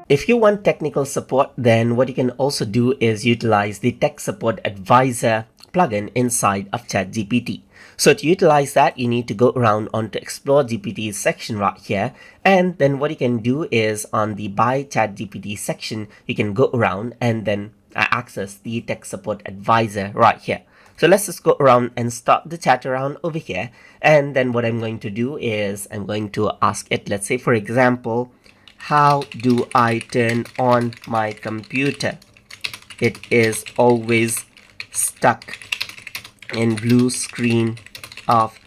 If you want technical support, then what you can also do is utilize the Tech Support Advisor plugin inside of ChatGPT. So to utilize that, you need to go around onto Explore GPT's section right here. And then what you can do is on the Buy ChatGPT section, you can go around and then access the Tech Support Advisor right here. So let's just go around and start the chat around over here. And then what I'm going to do is I'm going to ask it, let's say, for example, how do I turn on my computer? It is always stuck in blue screen of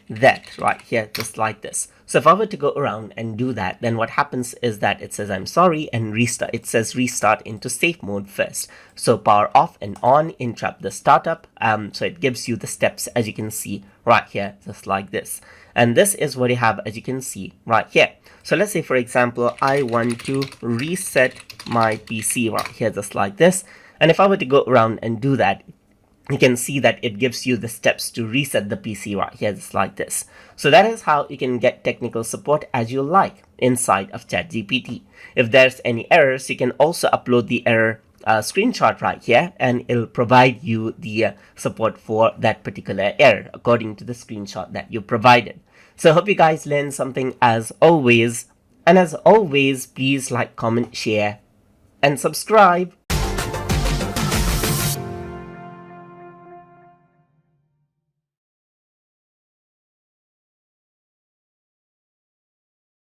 that right here, just like this. So if I were to go around and do that, then what happens is that it says I'm sorry and restart. It says restart into safe mode first. So power off and on, interrupt the startup. So it gives you the steps, as you can see right here, just like this. And this is what you have, as you can see right here. So let's say, for example, I want to reset my PC right here, just like this. And if I were to go around and do that, you can see that it gives you the steps to reset the PC right here, just like this. So that is how you can get technical support as you like inside of ChatGPT. If there's any errors, you can also upload the error screenshot right here, and it'll provide you the support for that particular error according to the screenshot that you provided. So I hope you guys learned something as always. And as always, please like, comment, share, and subscribe.